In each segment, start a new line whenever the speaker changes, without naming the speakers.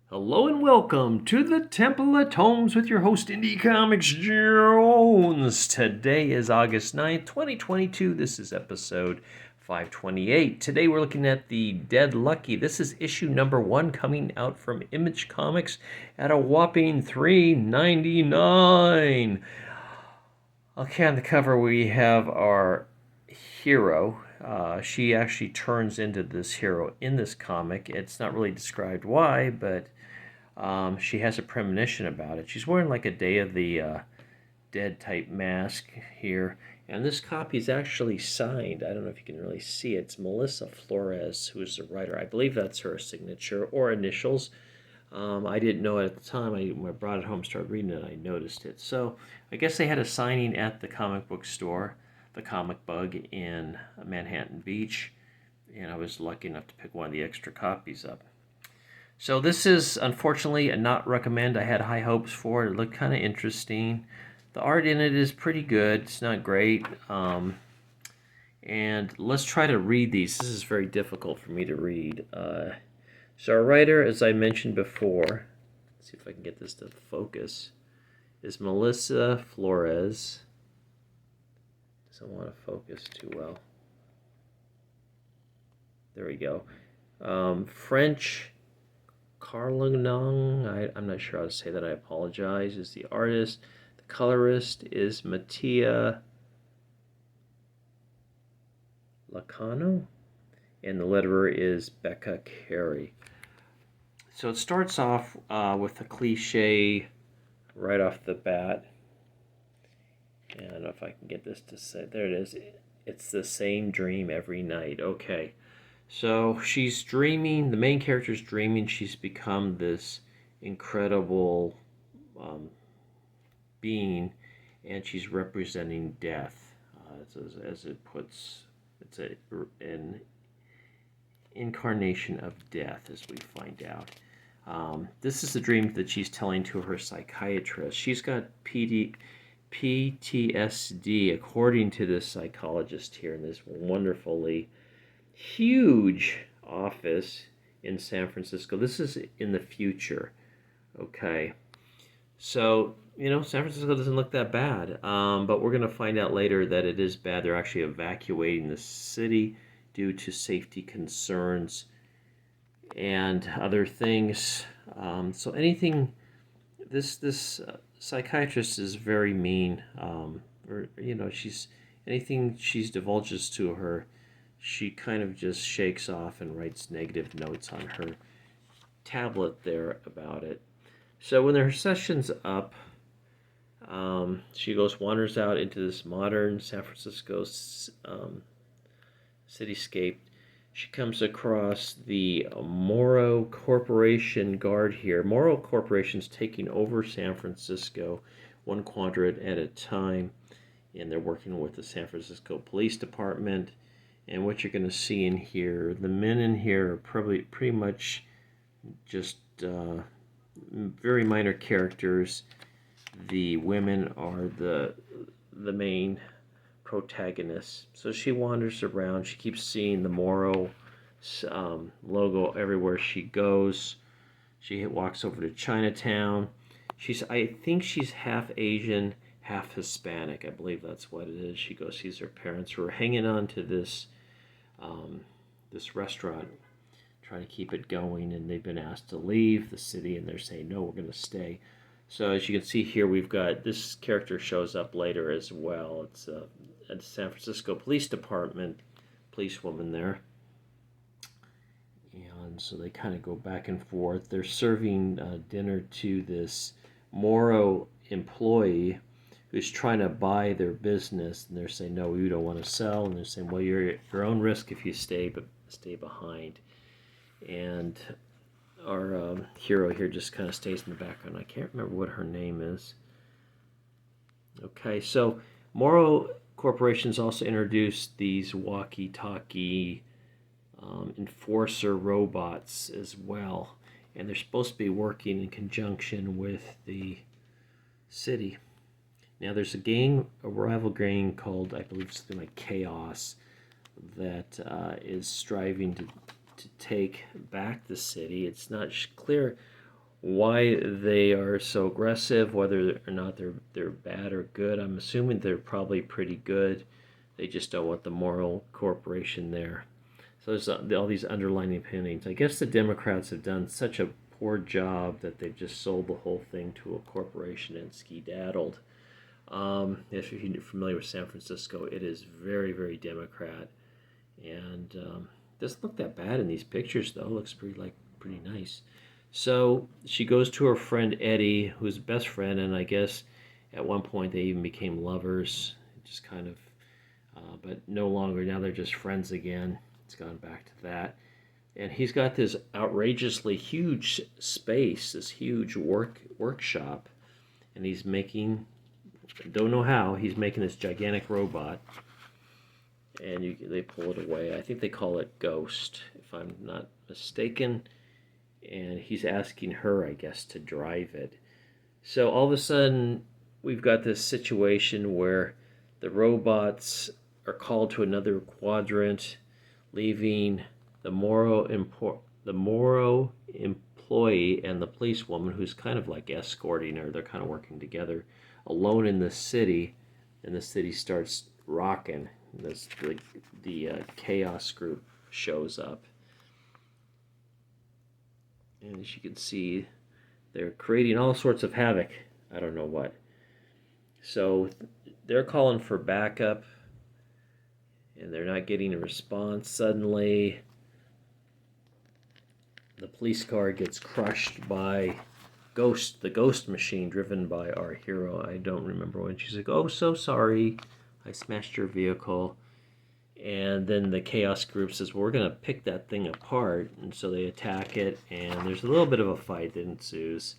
Hello and welcome to the Temple of Tomes with your host, Indie Comics Jones. Today is August 9th, 2022. This is episode 528. Today we're looking at The Dead Lucky. This is issue number 1 coming out from Image Comics at a whopping $3.99. Okay, on the cover we have our hero. She actually turns into this hero in this comic. It's not really described why, but she has a premonition about it. She's wearing like a Day of the Dead type mask here. And this copy is actually signed. I don't know if you can really see it. It's Melissa Flores, who is the writer. I believe that's her signature or initials. I didn't know it at the time. When I brought it home, started reading it, I noticed it. So I guess they had a signing at the comic book store, the Comic Bug in Manhattan Beach. And I was lucky enough to pick one of the extra copies up. So this is, unfortunately, a not recommend. I had high hopes for it. It looked kind of interesting. The art in it is pretty good. It's not great. And let's try to read these. This is very difficult for me to read. So our writer, as I mentioned before, let's see if I can get this to focus, is Melissa Flores. Doesn't want to focus too well. There we go. French... Kallneer, I'm not sure how to say that, I apologize, is the artist. The colorist is Mattia Lacano, and the letterer is Becca Carey. So it starts off with a cliche right off the bat. And I don't know if I can get this to say, there it is. It's the same dream every night. Okay. So she's dreaming, the main character's dreaming she's become this incredible being, and she's representing death. As it puts, it's an incarnation of death, as we find out. This is the dream that she's telling to her psychiatrist. She's got PTSD, according to this psychologist here in this wonderfully huge office in San Francisco. This is in the future. Okay. So, San Francisco doesn't look that bad. But we're going to find out later that it is bad. They're actually evacuating the city due to safety concerns and other things. So anything, this psychiatrist is very mean. Anything she divulges to her, she kind of just shakes off and writes negative notes on her tablet there about it. So when her session's up, she wanders out into this modern San Francisco cityscape. She comes across the Morrow Corporation guard here. Morrow Corporation's taking over San Francisco one quadrant at a time, and they're working with the San Francisco Police Department. And what you're going to see in here, the men in here are probably pretty much just very minor characters. The women are the main protagonists. So she wanders around. She keeps seeing the Morrow logo everywhere she goes. She walks over to Chinatown. I think she's half Asian, half Hispanic. I believe that's what it is. She goes, sees her parents who are hanging on to this restaurant, trying to keep it going, and they've been asked to leave the city, and they're saying, no, we're going to stay. So as you can see here, we've got, this character shows up later as well. It's at the San Francisco Police Department, policewoman there. And so they kind of go back and forth. They're serving dinner to this Morrow employee who's trying to buy their business, and they're saying, no, we don't want to sell, and they're saying, well, you're at your own risk if you stay behind. And our hero here just kind of stays in the background. I can't remember what her name is. Okay, so Morrow Corporation's also introduced these walkie-talkie enforcer robots as well, and they're supposed to be working in conjunction with the city. Now there's a rival gang called, I believe, something like Chaos, that is striving to take back the city. It's not clear why they are so aggressive, whether or not they're bad or good. I'm assuming they're probably pretty good. They just don't want the moral corporation there. So there's all these underlining opinions. I guess the Democrats have done such a poor job that they've just sold the whole thing to a corporation and skedaddled. If you're familiar with San Francisco, it is very, very Democrat, and doesn't look that bad in these pictures though. It looks pretty nice. So she goes to her friend Eddie, who's best friend, and I guess at one point they even became lovers. Just kind of, but no longer. Now they're just friends again. It's gone back to that. And he's got this outrageously huge space, this huge workshop, and he's making, don't know how, he's making this gigantic robot. And they pull it away. I think they call it Ghost, if I'm not mistaken. And he's asking her, I guess, to drive it. So all of a sudden, we've got this situation where the robots are called to another quadrant, leaving the Moro employee and the policewoman, who's kind of like escorting her. They're kind of working together, alone in the city, and the city starts rocking. The chaos group shows up. And as you can see, they're creating all sorts of havoc. I don't know what. So they're calling for backup, and they're not getting a response. Suddenly, the police car gets crushed by the ghost machine driven by our hero. I don't remember when. She's like, "Oh, so sorry, I smashed your vehicle." And then the chaos group says, well, we're going to pick that thing apart. And so they attack it, and there's a little bit of a fight that ensues.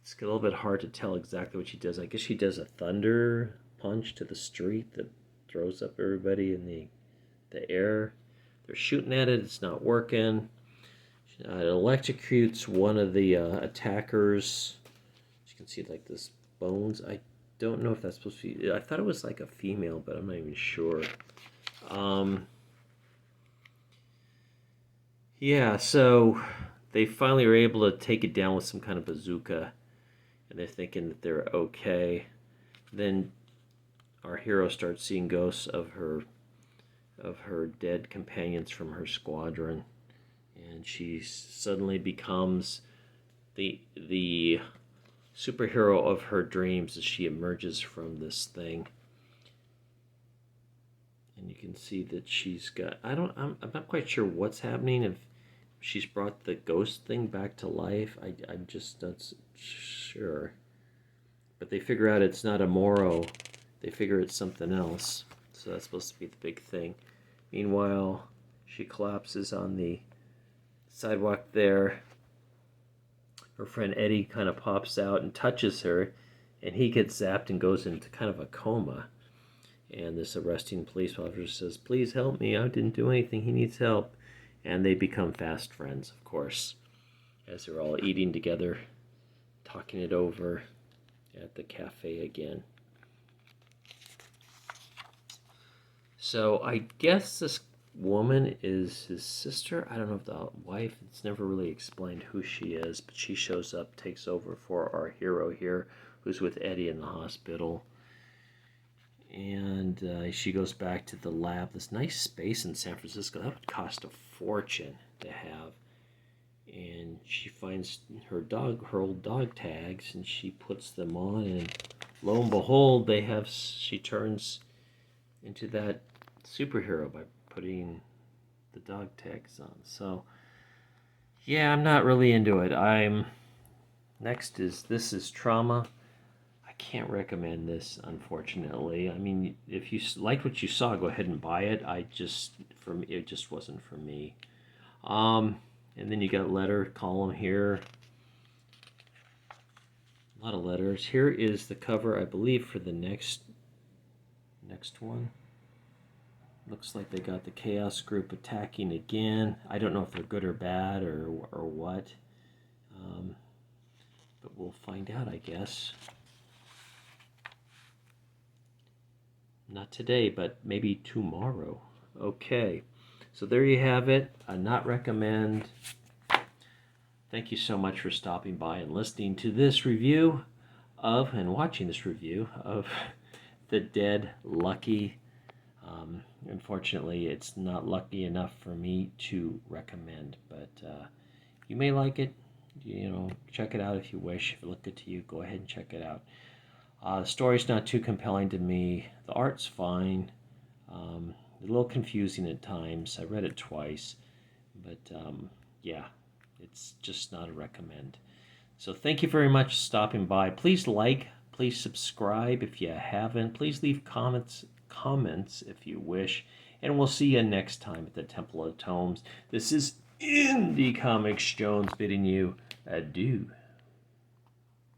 It's a little bit hard to tell exactly what she does. I guess she does a thunder punch to the street that throws up everybody in the air. They're shooting at it. It's not working. It electrocutes one of the attackers. You can see like this bones. I don't know if that's supposed to be... I thought it was like a female, but I'm not even sure. Yeah, so they finally are able to take it down with some kind of bazooka, and they're thinking that they're okay. Then our hero starts seeing ghosts of her dead companions from her squadron, and she suddenly becomes the superhero of her dreams as she emerges from this thing. And you can see that she's got, I'm not quite sure what's happening, if she's brought the ghost thing back to life. I'm just not sure. But they figure out it's not a Moro. They figure it's something else. So that's supposed to be the big thing. Meanwhile, she collapses on the sidewalk there. Her friend Eddie kind of pops out and touches her, and he gets zapped and goes into kind of a coma. And this arresting police officer says, please help me, I didn't do anything, he needs help. And they become fast friends, of course, as they're all eating together, talking it over at the cafe again. So I guess this woman is his sister. I don't know if the wife, it's never really explained who she is, but she shows up, takes over for our hero here, who's with Eddie in the hospital. And she goes back to the lab, this nice space in San Francisco. That would cost a fortune to have. And she finds her old dog tags, and she puts them on, and lo and behold, she turns into that superhero by putting the dog tags on. So, yeah, I'm not really into it. This is Trauma. Can't recommend this, unfortunately. I mean, if you liked what you saw, go ahead and buy it. It just wasn't for me. And then you got letter column here. A lot of letters. Here is the cover, I believe, for the next one. Looks like they got the chaos group attacking again. I don't know if they're good or bad or what. But we'll find out, I guess. Not today, but maybe tomorrow. Okay, so there you have it. Not recommend. Thank you so much for stopping by and listening to this review of, and watching this review of The Dead Lucky. Unfortunately, it's not lucky enough for me to recommend, but you may like it. Check it out if you wish. If it looked good to you, go ahead and check it out. The story's not too compelling to me. The art's fine. A little confusing at times. I read it twice, but yeah, it's just not a recommend. So thank you very much for stopping by. Please like, please subscribe if you haven't. Please leave comments if you wish. And we'll see you next time at the Temple of Tomes. This is Indie Comics Jones bidding you adieu.